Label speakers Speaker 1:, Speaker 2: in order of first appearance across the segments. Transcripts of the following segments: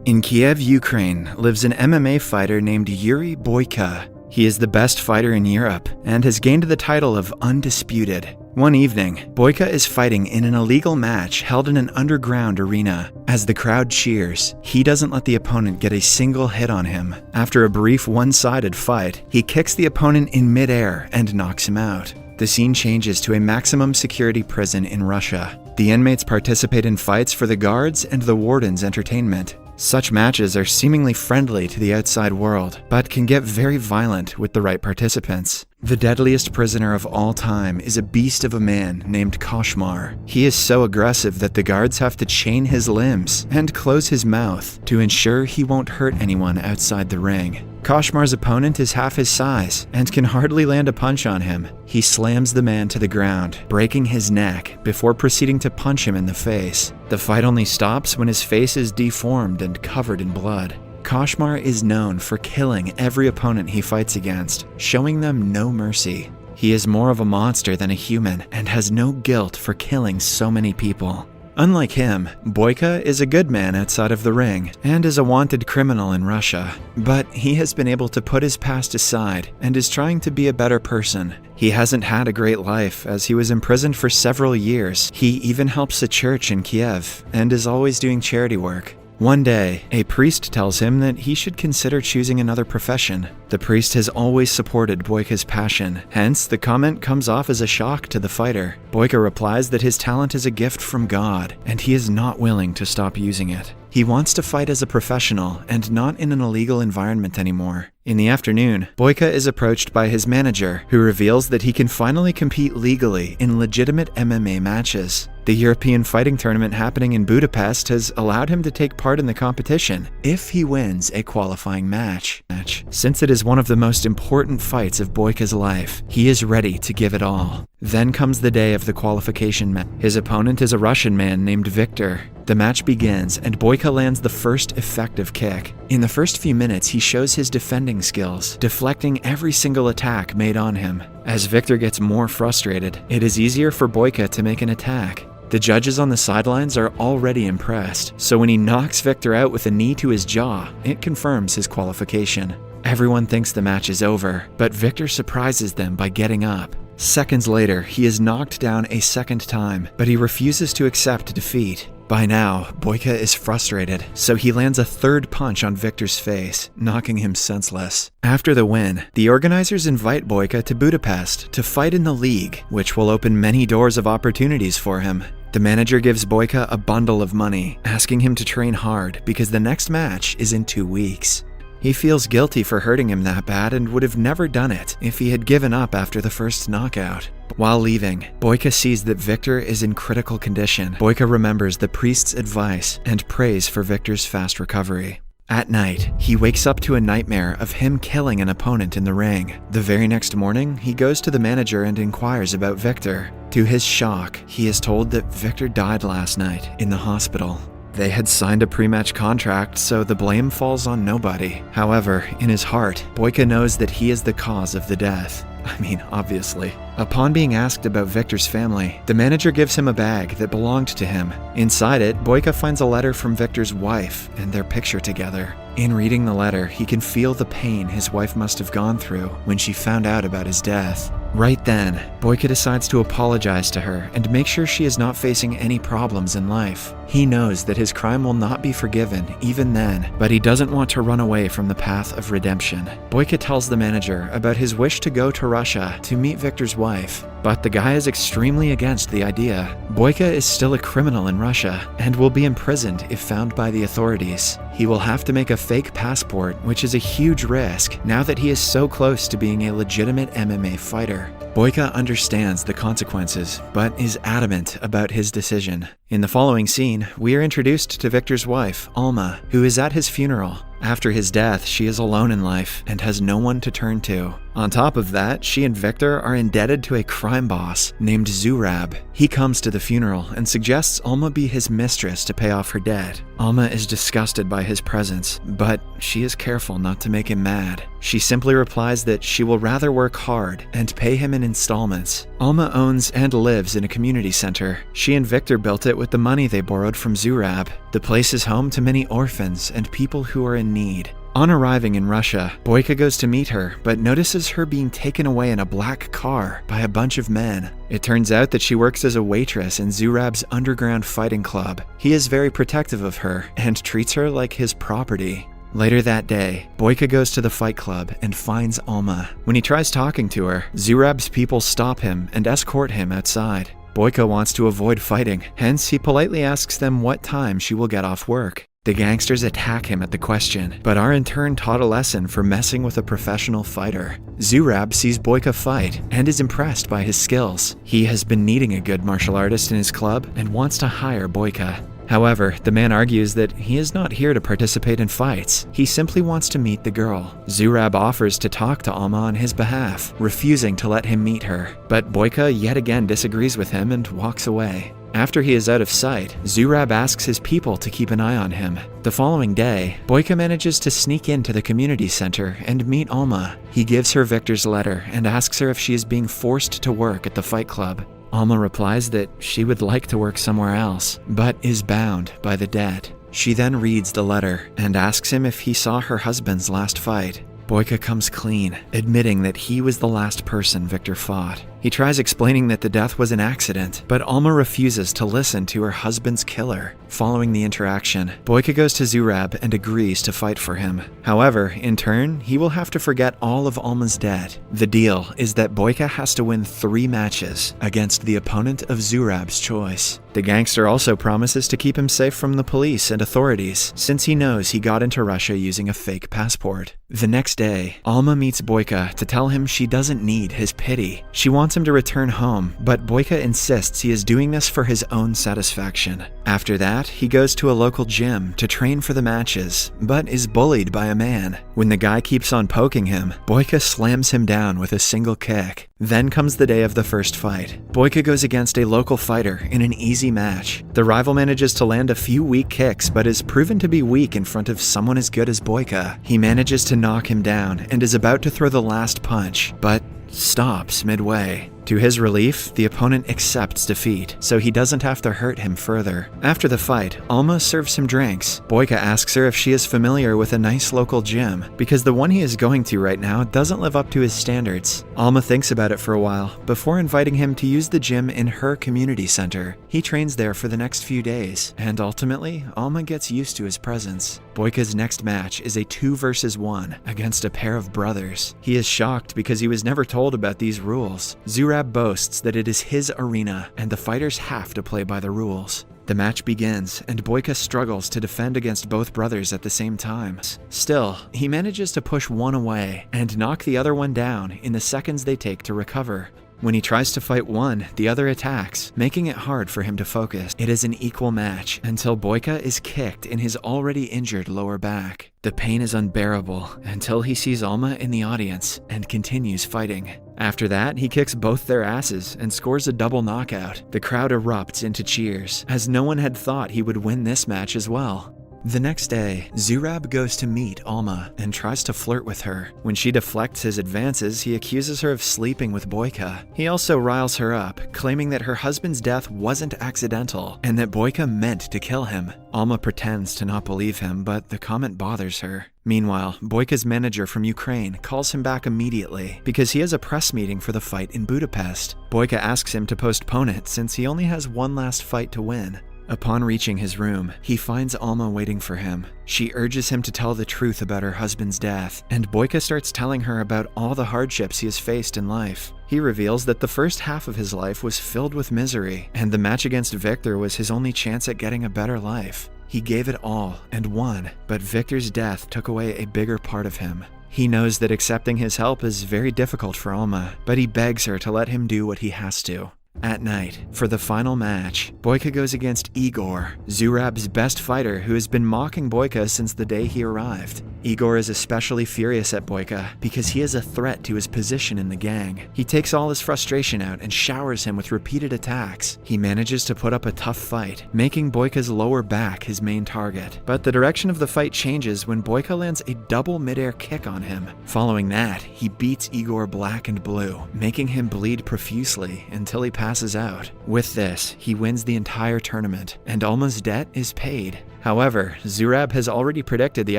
Speaker 1: In Kiev, Ukraine, lives an MMA fighter named Yuri Boyka. He is the best fighter in Europe and has gained the title of Undisputed. One evening, Boyka is fighting in an illegal match held in an underground arena. As the crowd cheers, he doesn't let the opponent get a single hit on him. After a brief one-sided fight, he kicks the opponent in midair and knocks him out. The scene changes to a maximum security prison in Russia. The inmates participate in fights for the guards and the warden's entertainment. Such matches are seemingly friendly to the outside world, but can get very violent with the right participants. The deadliest prisoner of all time is a beast of a man named Koshmar. He is so aggressive that the guards have to chain his limbs and close his mouth to ensure he won't hurt anyone outside the ring. Koshmar's opponent is half his size and can hardly land a punch on him. He slams the man to the ground, breaking his neck before proceeding to punch him in the face. The fight only stops when his face is deformed and covered in blood. Koshmar is known for killing every opponent he fights against, showing them no mercy. He is more of a monster than a human and has no guilt for killing so many people. Unlike him, Boyka is a good man outside of the ring and is a wanted criminal in Russia. But he has been able to put his past aside and is trying to be a better person. He hasn't had a great life as he was imprisoned for several years. He even helps a church in Kiev and is always doing charity work. One day, a priest tells him that he should consider choosing another profession. The priest has always supported Boyka's passion, hence the comment comes off as a shock to the fighter. Boyka replies that his talent is a gift from God, and he is not willing to stop using it. He wants to fight as a professional and not in an illegal environment anymore. In the afternoon, Boyka is approached by his manager, who reveals that he can finally compete legally in legitimate MMA matches. The European fighting tournament happening in Budapest has allowed him to take part in the competition if he wins a qualifying match. Since it is one of the most important fights of Boyka's life, he is ready to give it all. Then comes the day of the qualification match. His opponent is a Russian man named Victor. The match begins and Boyka lands the first effective kick. In the first few minutes, he shows his defending skills, deflecting every single attack made on him. As Victor gets more frustrated, it is easier for Boyka to make an attack. The judges on the sidelines are already impressed, so when he knocks Victor out with a knee to his jaw, it confirms his qualification. Everyone thinks the match is over, but Victor surprises them by getting up. Seconds later, he is knocked down a second time, but he refuses to accept defeat. By now, Boyka is frustrated, so he lands a third punch on Victor's face, knocking him senseless. After the win, the organizers invite Boyka to Budapest to fight in the league, which will open many doors of opportunities for him. The manager gives Boyka a bundle of money, asking him to train hard because the next match is in 2 weeks. He feels guilty for hurting him that bad and would have never done it if he had given up after the first knockout. While leaving, Boyka sees that Victor is in critical condition. Boyka remembers the priest's advice and prays for Victor's fast recovery. At night, he wakes up to a nightmare of him killing an opponent in the ring. The very next morning, he goes to the manager and inquires about Victor. To his shock, he is told that Victor died last night in the hospital. They had signed a pre-match contract, so the blame falls on nobody. However, in his heart, Boyka knows that he is the cause of the death. I mean, obviously. Upon being asked about Victor's family, the manager gives him a bag that belonged to him. Inside it, Boyka finds a letter from Victor's wife and their picture together. In reading the letter, he can feel the pain his wife must have gone through when she found out about his death. Right then, Boyka decides to apologize to her and make sure she is not facing any problems in life. He knows that his crime will not be forgiven even then, but he doesn't want to run away from the path of redemption. Boyka tells the manager about his wish to go to Russia to meet Victor's wife, but the guy is extremely against the idea. Boyka is still a criminal in Russia and will be imprisoned if found by the authorities. He will have to make a fake passport, which is a huge risk now that he is so close to being a legitimate MMA fighter. Boyka understands the consequences, but is adamant about his decision. In the following scene, we are introduced to Victor's wife, Alma, who is at his funeral. After his death, she is alone in life and has no one to turn to. On top of that, she and Victor are indebted to a crime boss named Zurab. He comes to the funeral and suggests Alma be his mistress to pay off her debt. Alma is disgusted by his presence, but she is careful not to make him mad. She simply replies that she will rather work hard and pay him in installments. Alma owns and lives in a community center. She and Victor built it with the money they borrowed from Zurab. The place is home to many orphans and people who are in need. On arriving in Russia, Boyka goes to meet her, but notices her being taken away in a black car by a bunch of men. It turns out that she works as a waitress in Zurab's underground fighting club. He is very protective of her and treats her like his property. Later that day, Boyka goes to the fight club and finds Alma. When he tries talking to her, Zurab's people stop him and escort him outside. Boyka wants to avoid fighting, hence he politely asks them what time she will get off work. The gangsters attack him at the question, but are in turn taught a lesson for messing with a professional fighter. Zurab sees Boyka fight and is impressed by his skills. He has been needing a good martial artist in his club and wants to hire Boyka. However, the man argues that he is not here to participate in fights. He simply wants to meet the girl. Zurab offers to talk to Alma on his behalf, refusing to let him meet her. But Boyka yet again disagrees with him and walks away. After he is out of sight, Zurab asks his people to keep an eye on him. The following day, Boyka manages to sneak into the community center and meet Alma. He gives her Victor's letter and asks her if she is being forced to work at the fight club. Alma replies that she would like to work somewhere else, but is bound by the debt. She then reads the letter and asks him if he saw her husband's last fight. Boyka comes clean, admitting that he was the last person Victor fought. He tries explaining that the death was an accident, but Alma refuses to listen to her husband's killer. Following the interaction, Boyka goes to Zurab and agrees to fight for him. However, in turn, he will have to forget all of Alma's debt. The deal is that Boyka has to win 3 matches against the opponent of Zurab's choice. The gangster also promises to keep him safe from the police and authorities, since he knows he got into Russia using a fake passport. The next day, Alma meets Boyka to tell him she doesn't need his pity. She wants him to return home, but Boyka insists he is doing this for his own satisfaction. After that, he goes to a local gym to train for the matches, but is bullied by a man. When the guy keeps on poking him, Boyka slams him down with a single kick. Then comes the day of the first fight. Boyka goes against a local fighter in an easy match. The rival manages to land a few weak kicks, but is proven to be weak in front of someone as good as Boyka. He manages to knock him down and is about to throw the last punch, but stops midway. To his relief, the opponent accepts defeat, so he doesn't have to hurt him further. After the fight, Alma serves him drinks. Boyka asks her if she is familiar with a nice local gym, because the one he is going to right now doesn't live up to his standards. Alma thinks about it for a while, before inviting him to use the gym in her community center. He trains there for the next few days, and ultimately, Alma gets used to his presence. Boyka's next match is a 2 versus 1 against a pair of brothers. He is shocked because he was never told about these rules. Zurab boasts that it is his arena and the fighters have to play by the rules. The match begins and Boyka struggles to defend against both brothers at the same time. Still, he manages to push one away and knock the other one down in the seconds they take to recover. When he tries to fight one, the other attacks, making it hard for him to focus. It is an equal match until Boyka is kicked in his already injured lower back. The pain is unbearable until he sees Alma in the audience and continues fighting. After that, he kicks both their asses and scores a double knockout. The crowd erupts into cheers, as no one had thought he would win this match as well. The next day, Zurab goes to meet Alma and tries to flirt with her. When she deflects his advances, he accuses her of sleeping with Boyka. He also riles her up, claiming that her husband's death wasn't accidental and that Boyka meant to kill him. Alma pretends to not believe him, but the comment bothers her. Meanwhile, Boyka's manager from Ukraine calls him back immediately because he has a press meeting for the fight in Budapest. Boyka asks him to postpone it since he only has one last fight to win. Upon reaching his room, he finds Alma waiting for him. She urges him to tell the truth about her husband's death, and Boyka starts telling her about all the hardships he has faced in life. He reveals that the first half of his life was filled with misery, and the match against Victor was his only chance at getting a better life. He gave it all and won, but Victor's death took away a bigger part of him. He knows that accepting his help is very difficult for Alma, but he begs her to let him do what he has to. At night, for the final match, Boyka goes against Igor, Zurab's best fighter who has been mocking Boyka since the day he arrived. Igor is especially furious at Boyka because he is a threat to his position in the gang. He takes all his frustration out and showers him with repeated attacks. He manages to put up a tough fight, making Boyka's lower back his main target. But the direction of the fight changes when Boyka lands a double midair kick on him. Following that, he beats Igor black and blue, making him bleed profusely until he passes out. With this, he wins the entire tournament, and Alma's debt is paid. However, Zurab has already predicted the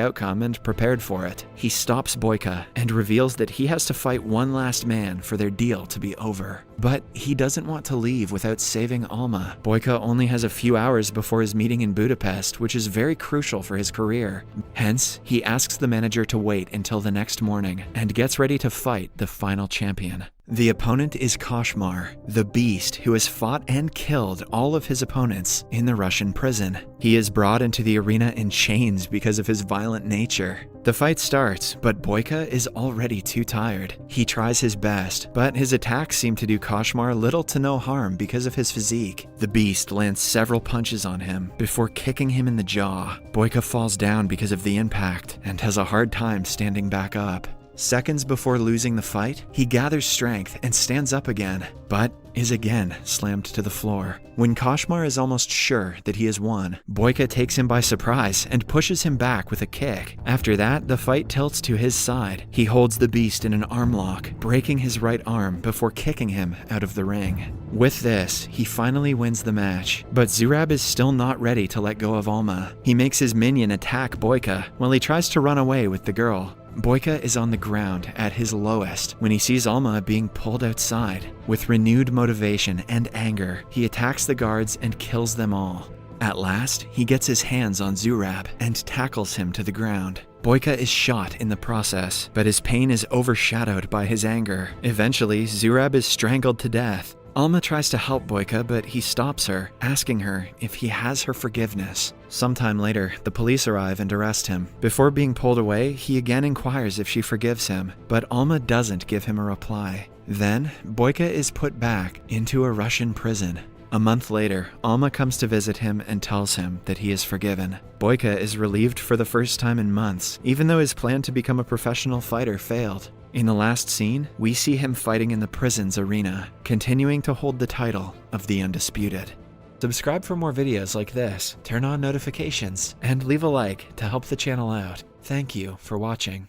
Speaker 1: outcome and prepared for it. He stops Boyka and reveals that he has to fight one last man for their deal to be over. But he doesn't want to leave without saving Alma. Boyka only has a few hours before his meeting in Budapest, which is very crucial for his career. Hence, he asks the manager to wait until the next morning and gets ready to fight the final champion. The opponent is Koshmar, the beast who has fought and killed all of his opponents in the Russian prison. He is brought into the arena in chains because of his violent nature. The fight starts, but Boyka is already too tired. He tries his best, but his attacks seem to do Koshmar little to no harm because of his physique. The beast lands several punches on him before kicking him in the jaw. Boyka falls down because of the impact and has a hard time standing back up. Seconds before losing the fight, he gathers strength and stands up again, but is again slammed to the floor. When Koshmar is almost sure that he has won, Boyka takes him by surprise and pushes him back with a kick. After that, the fight tilts to his side. He holds the beast in an arm lock, breaking his right arm before kicking him out of the ring. With this, he finally wins the match, but Zurab is still not ready to let go of Alma. He makes his minion attack Boyka while he tries to run away with the girl. Boyka is on the ground at his lowest when he sees Alma being pulled outside. With renewed motivation and anger, he attacks the guards and kills them all. At last, he gets his hands on Zurab and tackles him to the ground. Boyka is shot in the process, but his pain is overshadowed by his anger. Eventually, Zurab is strangled to death. Alma tries to help Boyka, but he stops her, asking her if he has her forgiveness. Sometime later, the police arrive and arrest him. Before being pulled away, he again inquires if she forgives him, but Alma doesn't give him a reply. Then, Boyka is put back into a Russian prison. A month later, Alma comes to visit him and tells him that he is forgiven. Boyka is relieved for the first time in months, even though his plan to become a professional fighter failed. In the last scene, we see him fighting in the prison's arena, continuing to hold the title of the Undisputed. Subscribe for more videos like this, turn on notifications, and leave a like to help the channel out. Thank you for watching.